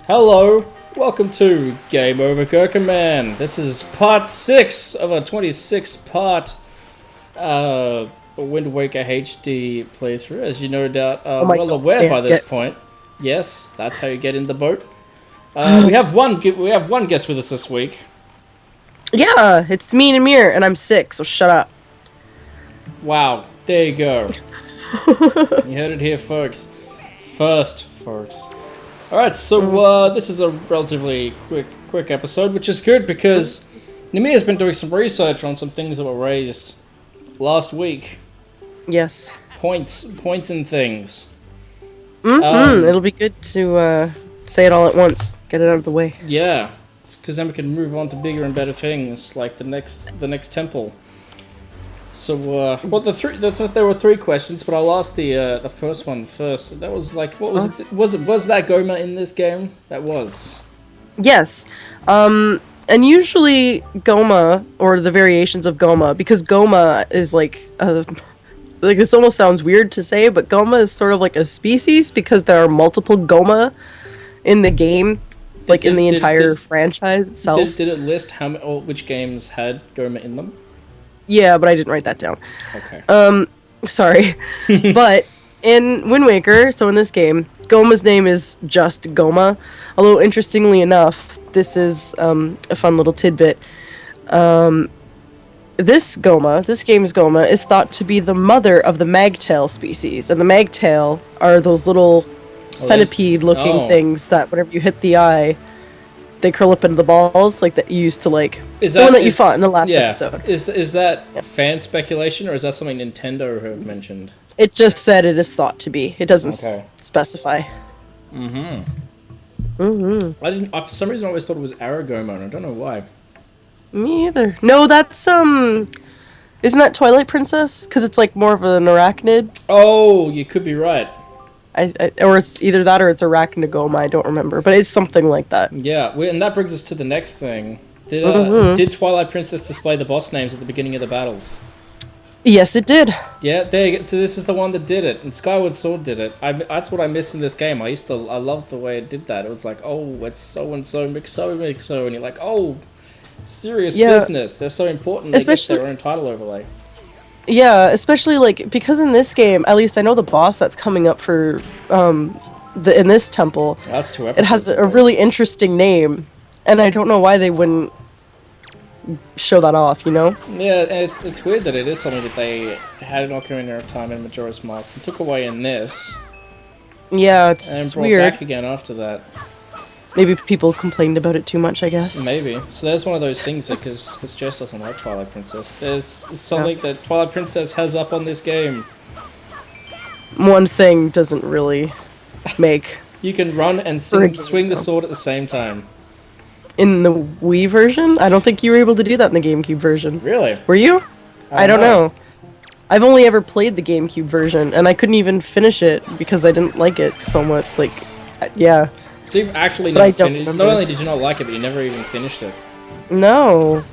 Hello, welcome to Game Over Gerkinman. This is part 6 of a 26-part Wind Waker HD playthrough, as you no doubt are well aware by this point. Yes, that's how you get in the boat. We have one guest with us this week. Yeah, it's me and Amir, and I'm sick, so shut up. Wow, there you go. You heard it here, folks. First, folks. Alright, so this is a relatively quick episode, which is good because Namia's been doing some research on some things that were raised last week. Yes. Points and things. It'll be good to say it all at once, get it out of the way. Yeah, because then we can move on to bigger and better things, like the next temple. So, well, there were 3 questions, but I'll ask the first one first. That was like, what was it? Was that Goma in this game? That was. Yes. And usually Goma, or the variations of Goma, because Goma is like this almost sounds weird to say, but Goma is sort of like a species because there are multiple Goma in the game, like in the entire franchise itself. Did it list which games had Goma in them? Yeah, but I didn't write that down. Okay. Sorry. But in Wind Waker, so in this game, Goma's name is just Goma. Although, interestingly enough, this is a fun little tidbit. This game's Goma, is thought to be the mother of the magtail species. And the magtail are those little centipede-looking things that whenever you hit the eye, they curl up into the balls, like that you used to like. The one that you fought in the last episode. Is that fan speculation, or is that something Nintendo have mentioned? It just said it is thought to be. It doesn't specify. I for some reason I always thought it was Aragomon. I don't know why. Me either. No, that's isn't that Twilight Princess? Because it's like more of an arachnid. Oh, you could be right. Or it's either that or it's Arachnogoma, I don't remember, but it's something like that. Yeah, and that brings us to the next thing. Did Twilight Princess display the boss names at the beginning of the battles? Yes, it did. Yeah, there you go. So this is the one that did it, and Skyward Sword did it. That's what I missed in this game. I loved the way it did that. It was like, oh, it's so-and-so, Mixo, and you're like, oh, serious business. They're so important, they get their own title overlay. Yeah, especially like because in this game, at least I know the boss that's coming up for in this temple. That's 2 episodes. It has a really interesting name, and I don't know why they wouldn't show that off. You know? Yeah, and it's weird that it is something that they had an Ocarina of Time in Majora's Mask and took away in this. Yeah, it's and brought weird. Back again after that. Maybe people complained about it too much, I guess. Maybe. So there's one of those things that, because Jess doesn't like Twilight Princess, there's something that Twilight Princess has up on this game. One thing doesn't really make... You can run and swing the sword at the same time. In the Wii version? I don't think you were able to do that in the GameCube version. Really? Were you? I don't know. I've only ever played the GameCube version, and I couldn't even finish it because I didn't like it so much. Like, yeah. So you've actually never finished. Not only did you not like it, but you never even finished it. No,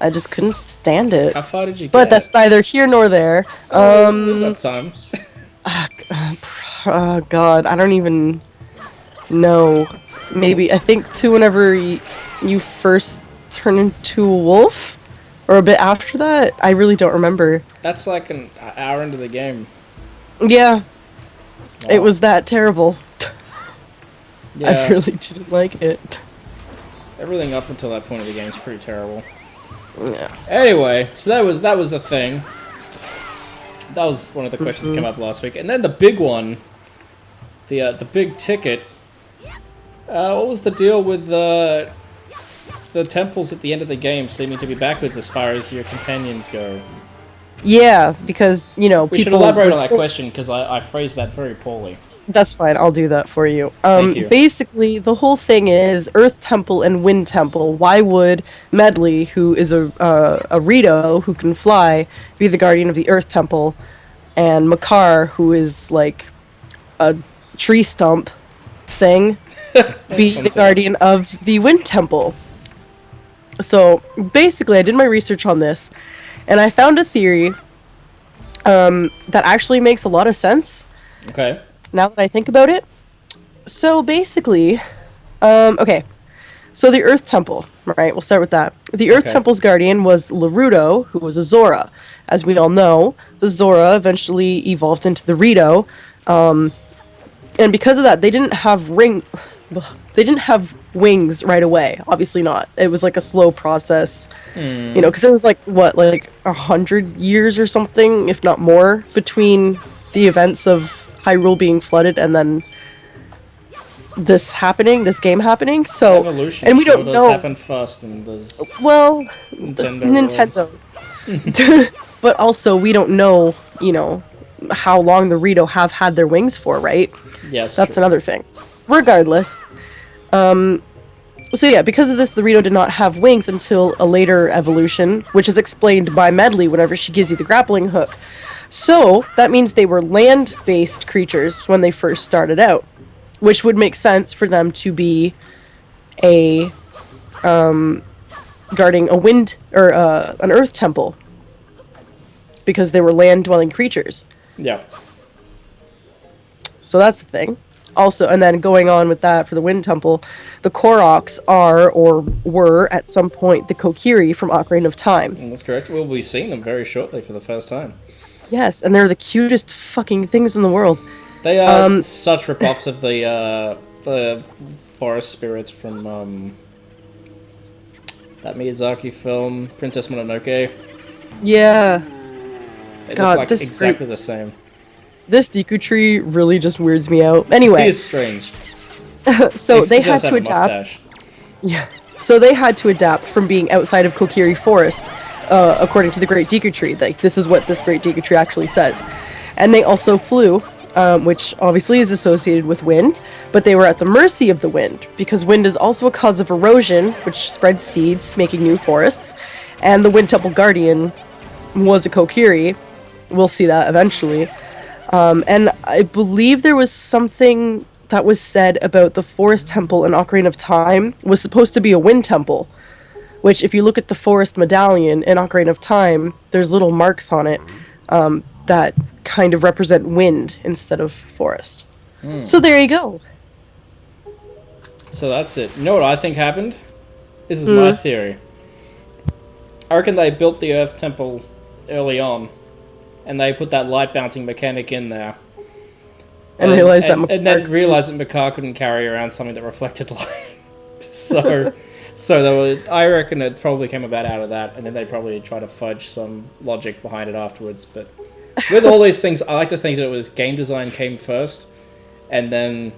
I just couldn't stand it. How far did you get? But that's neither here nor there. What time? Oh God, I don't even know. Maybe I think to whenever you first turn into a wolf, or a bit after that. I really don't remember. That's like an hour into the game. Yeah, Wow. It was that terrible. Yeah. I really didn't like it. Everything up until that point of the game is pretty terrible. Yeah. Anyway, so that was the thing. That was one of the questions that came up last week, and then the big one, the big ticket. What was the deal with the temples at the end of the game seeming to be backwards as far as your companions go? Yeah, because we should elaborate on that question because I phrased that very poorly. That's fine. I'll do that for you. Thank you. Basically, the whole thing is Earth Temple and Wind Temple. Why would Medley, who is a Rito who can fly, be the guardian of the Earth Temple, and Makar, who is like a tree stump thing, be the guardian of the Wind Temple? So basically, I did my research on this, and I found a theory that actually makes a lot of sense. Okay. Now that I think about it. So basically, Okay. So the Earth Temple, right? We'll start with that. The Earth Okay. Temple's guardian was Larudo, who was a Zora. As we all know, the Zora eventually evolved into the Rito, and because of that, they didn't have They didn't have wings right away. Obviously not. It was like a slow process, because it was like what, like 100 years or something, if not more, between the events of Hyrule being flooded and then this game happening. So, Evolution and we sure don't does know. happen fast in this Well, Nintendo world. Nintendo. But also, we don't know, how long the Rito have had their wings for, right? Yes, That's true. another thing. Regardless, so yeah, because of this, the Rito did not have wings until a later evolution, which is explained by Medley whenever she gives you the grappling hook. So, that means they were land-based creatures when they first started out, which would make sense for them to be a guarding a wind or an earth temple because they were land-dwelling creatures. Yeah. So that's the thing. Also, and then going on with that for the Wind Temple, the Koroks are, or were, at some point, the Kokiri from Ocarina of Time. That's correct. We'll be seeing them very shortly for the first time. Yes, and they're the cutest fucking things in the world. They are such rip-offs of the forest spirits from that Miyazaki film, Princess Mononoke. Yeah. They God, look like this exactly great. the same. This Deku Tree really just weirds me out. Anyway. It is strange. So It's they 'cause he had does to have a adapt. mustache. Yeah. So they had to adapt from being outside of Kokiri Forest, according to the Great Deku Tree. Like, this is what this Great Deku Tree actually says. And they also flew, which obviously is associated with wind, but they were at the mercy of the wind, because wind is also a cause of erosion, which spreads seeds, making new forests. And the Wind Temple Guardian was a Kokiri. We'll see that eventually. And I believe there was something that was said about the Forest Temple in Ocarina of Time was supposed to be a Wind Temple, which if you look at the Forest Medallion in Ocarina of Time, there's little marks on it that kind of represent wind instead of forest. So there you go. So that's it. You know what I think happened? This is my theory. I reckon they built the Earth Temple early on, and they put that light bouncing mechanic in there. And realized that and then realized that Makar couldn't carry around something that reflected light. so I reckon it probably came about out of that, and then they probably tried to fudge some logic behind it afterwards. But with all these things, I like to think that it was game design came first, and then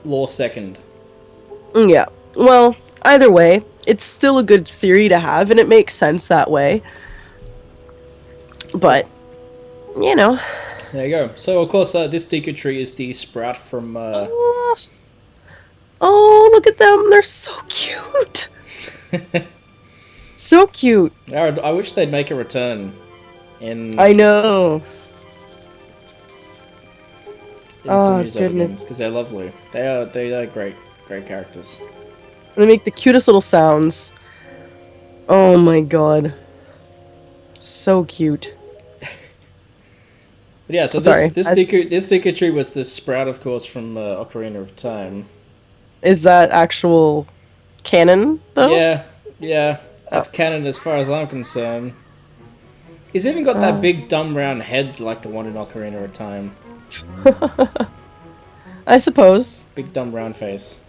lore second. Yeah. Well, either way, it's still a good theory to have, and it makes sense that way. But, There you go. So, of course, this Deku Tree is the sprout from... Oh, look at them. They're so cute. So cute. I wish they'd make a return in... I know. some new Zelda goodness. games, because they're lovely. They are great characters. They make the cutest little sounds. Oh my god. So cute. But yeah, so Sorry. this Deku Tree was the sprout, of course, from Ocarina of Time. Is that actual canon, though? Yeah. That's canon as far as I'm concerned. He's even got that big dumb round head like the one in Ocarina of Time. I suppose. Big dumb round face.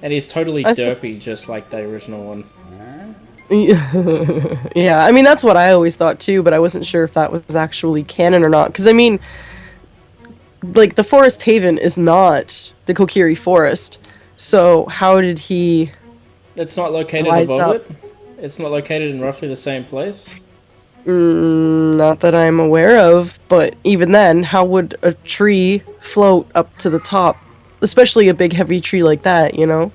And he's totally I derpy, just like the original one. Yeah, I mean, that's what I always thought too, but I wasn't sure if that was actually canon or not. Because, I mean, like, the Forest Haven is not the Kokiri Forest. So, how did he... It's not located rise above up? it? It's not located in roughly the same place? Not that I'm aware of, but even then, how would a tree float up to the top? Especially a big, heavy tree like that, you know?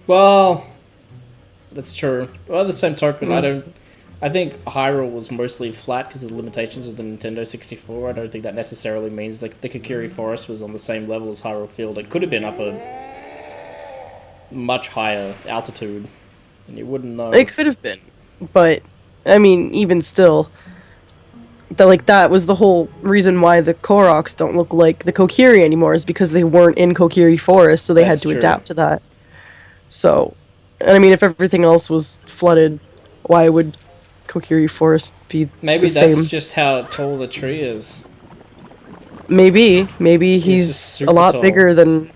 Well, that's true. Well, at the same token, I think Hyrule was mostly flat because of the limitations of the Nintendo 64. I don't think that necessarily means that the Kokiri Forest was on the same level as Hyrule Field. It could have been up a much higher altitude, and you wouldn't know. It could have been, but, I mean, even still, that was the whole reason why the Koroks don't look like the Kokiri anymore, is because they weren't in Kokiri Forest, so they had That's to true. adapt to that. So, and I mean, if everything else was flooded, why would Kokiri Forest be Maybe the that's same? just how tall the tree is. Maybe He's just he's a super lot tall. bigger than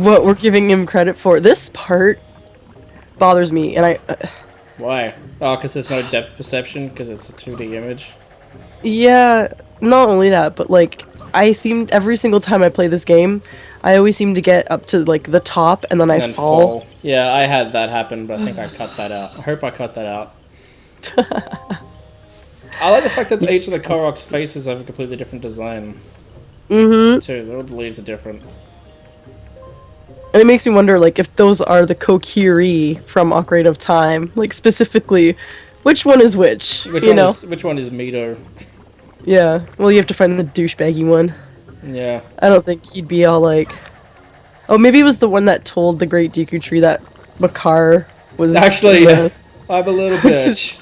what we're giving him credit for. This part bothers me, and Why? Oh, because there's no depth perception, because it's a 2D image. yeah, not only that, but like I seem every single time I play this game, I always seem to get up to like the top and then I And then fall. Yeah, I had that happen, but I think I cut that out. I hope I cut that out. I like the fact that each of the Korok's faces have a completely different design. Mm-hmm. Too. All the leaves are different. And it makes me wonder, like, if those are the Kokiri from Ocarina of Time, like specifically, which one is which? Which one is Mito? Yeah. Well, you have to find the douchebaggy one. Yeah. I don't think he'd be all like. Oh, maybe it was the one that told the Great Deku Tree that Makar was. Actually, the... I'm a little bitch.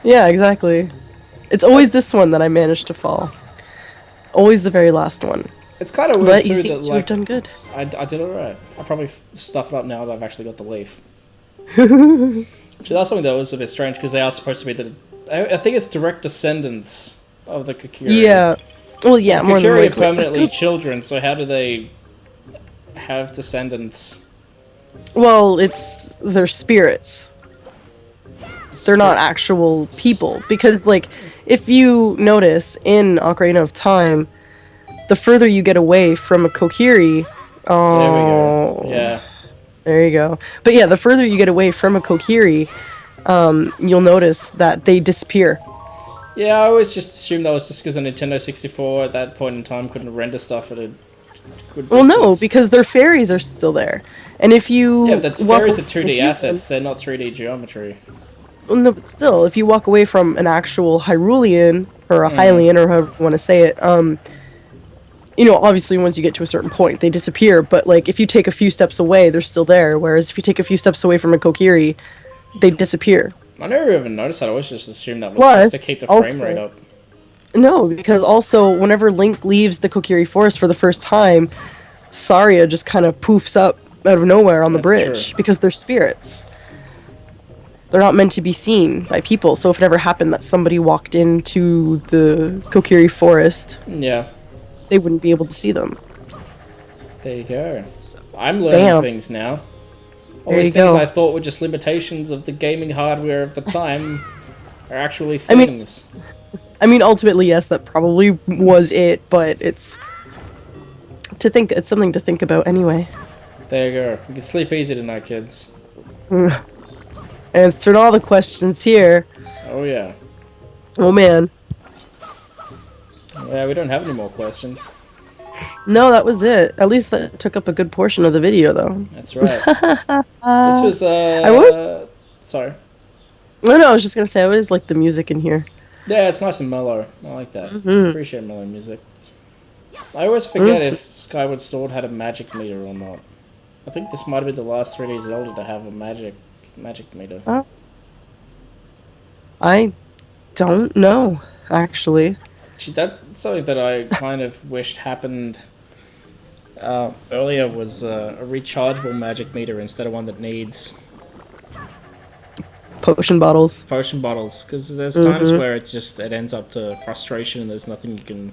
Yeah, exactly. It's always this one that I managed to fall. Always the very last one. It's kind of weird But too you seem that to like have done good. I did alright. I probably stuffed it up now that I've actually got the leaf. Actually, that's something that was a bit strange because they are supposed to be the. I think it's direct descendants of the Kokiri. Yeah. Well, yeah, the more than Kokiri are likely. permanently children, so how do they have descendants? Well, it's their spirits. They're not actual people. Because, like, if you notice in Ocarina of Time, the further you get away from a Kokiri... Oh, there we go. Yeah. There you go. But yeah, the further you get away from a Kokiri, you'll notice that they disappear. Yeah, I always just assumed that was just because the Nintendo 64 at that point in time couldn't render stuff at a good distance. Well, no, because their fairies are still there. And if you... Yeah, but the fairies are 2D assets, they're not 3D geometry. Well, no, but still, if you walk away from an actual Hyrulean, or a Hylian, or however you want to say it, you know, obviously once you get to a certain point, they disappear, but, like, if you take a few steps away, they're still there, whereas if you take a few steps away from a Kokiri, they disappear. I never even noticed that, I always just assumed that was Plus, just to keep the frame rate up. No, because also, whenever Link leaves the Kokiri Forest for the first time, Saria just kind of poofs up out of nowhere on the bridge, true. because they're spirits. They're not meant to be seen by people, so if it ever happened that somebody walked into the Kokiri Forest, yeah, they wouldn't be able to see them. There you go. So, I'm learning things now. All There these you things go. I thought were just limitations of the gaming hardware of the time are actually things. I mean, ultimately, yes, that probably was it, but it's something to think about anyway. There you go. You can sleep easy tonight, kids. Answering all the questions here. Oh yeah. Oh man. Yeah, we don't have any more questions. No, that was it. At least that took up a good portion of the video, though. That's right. This was sorry. No, I was just gonna say, I always like the music in here. Yeah, it's nice and mellow. I like that. Appreciate mellow music. I always forget if Skyward Sword had a magic meter or not. I think this might have been the last 3D Zelda to have a magic meter. Oh. I don't know, actually. That's something that I kind of wished happened earlier was a rechargeable magic meter instead of one that needs Potion bottles. potion bottles. Because there's times where it ends up to frustration and there's nothing you can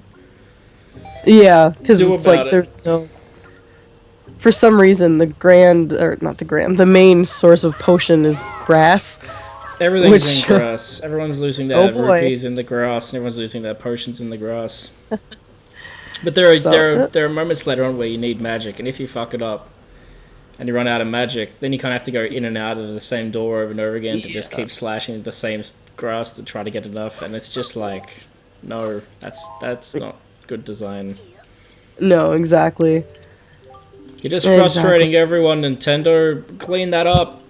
Yeah, because do it's about like it. there's no... For some reason, the main source of potion is grass. Everything's in grass. Everyone's losing their Oh, boy. rupees in the grass, and everyone's losing their potions in the grass. But there are moments later on where you need magic, and if you fuck it up and you run out of magic, then you kind of have to go in and out of the same door over and over again to just keep slashing the same grass to try to get enough, and it's just like, no, that's not good design. No, exactly. You're just frustrating everyone, Nintendo. Clean that up.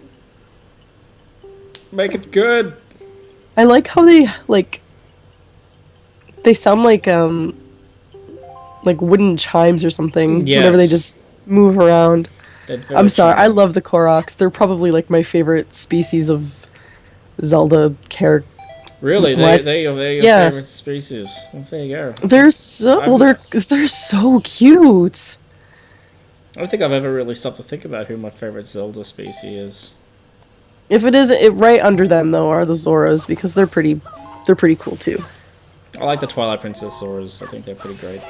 Make it good. I like how they sound like wooden chimes or something whenever they just move around. I'm sorry, I love the Koroks. They're probably like my favorite species of Zelda Really? What? They're your Yeah. favorite species. Well, there you go. They're so well. They're so cute. I don't think I've ever really stopped to think about who my favorite Zelda species is. If it isn't, right under them though are the Zoras because they're pretty cool too. I like the Twilight Princess Zoras. I think they're pretty great.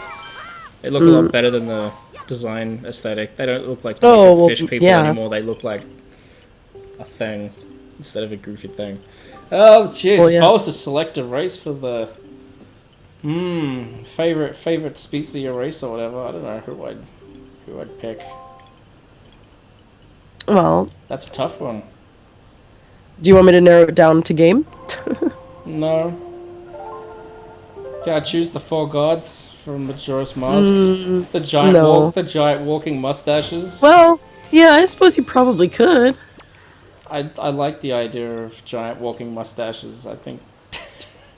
They look a lot better than the design aesthetic. They don't look like fish people anymore. They look like a thing instead of a goofy thing. Oh, jeez. Well, yeah. If I was to select a race for the favorite species or race or whatever, I don't know who I'd pick. Well, That's a tough one. do you want me to narrow it down to game? No. Can I choose the four gods from Majora's Mask? The giant no. the giant walking mustaches. Well, yeah, I suppose you probably could. I like the idea of giant walking mustaches. I think.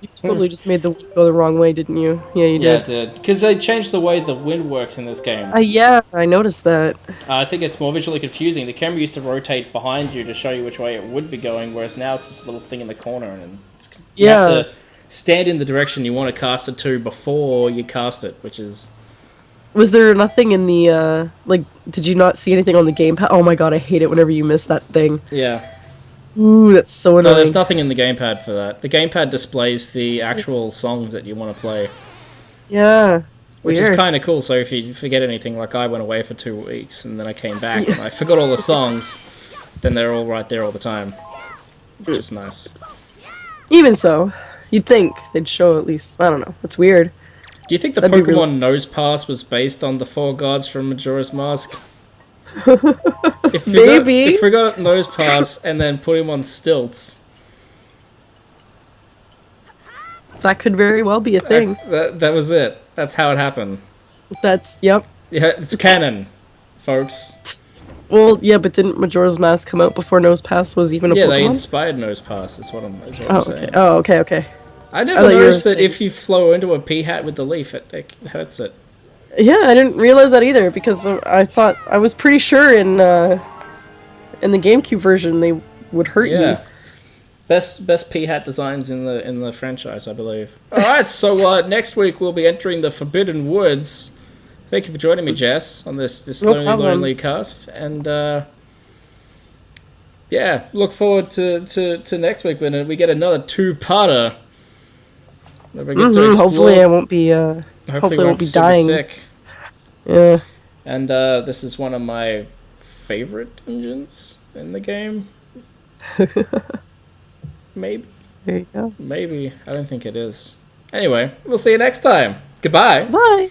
You totally just made the wind go the wrong way, didn't you? Yeah, you Yeah, did. I did. Because they changed the way the wind works in this game. Yeah, I noticed that. I think it's more visually confusing. The camera used to rotate behind you to show you which way it would be going, whereas now it's just a little thing in the corner, and you have to stand in the direction you want to cast it to before you cast it, which is... Was there nothing in the, did you not see anything on the gamepad? Oh my god, I hate it whenever you miss that thing. Yeah. Ooh, that's so annoying. No, there's nothing in the gamepad for that. The gamepad displays the actual songs that you want to play. Yeah. Which Weird. is kind of cool, so if you forget anything, like I went away for 2 weeks, and then I came back, and I forgot all the songs, then they're all right there all the time. Which is nice. Even so, you'd think they'd show at least, I don't know, it's weird. Do you think the That'd be Pokemon Nose Pass was based on the four gods from Majora's Mask? Maybe. If we got Nose Pass and then put him on stilts... That could very well be a thing. That was it. That's how it happened. Yep. Yeah, it's canon, folks. Well, yeah, but didn't Majora's Mask come out before Nose Pass was even a Yeah, Pokemon? they inspired Nose Pass, is what I'm saying. Oh, okay. I never noticed that if you flow into a pea hat with the leaf, it hurts it. Yeah, I didn't realize that either because I was pretty sure in the GameCube version they would hurt you. Best pea hat designs in the franchise, I believe. All right, so next week we'll be entering the Forbidden Woods. Thank you for joining me, Jess, on this lonely cast, and look forward to next week when we get another two-parter. Hopefully, I won't be. Hopefully, I won't be dying. Sick. Yeah. And this is one of my favorite dungeons in the game. Maybe. There you go. Maybe. I don't think it is. Anyway, we'll see you next time. Goodbye. Bye.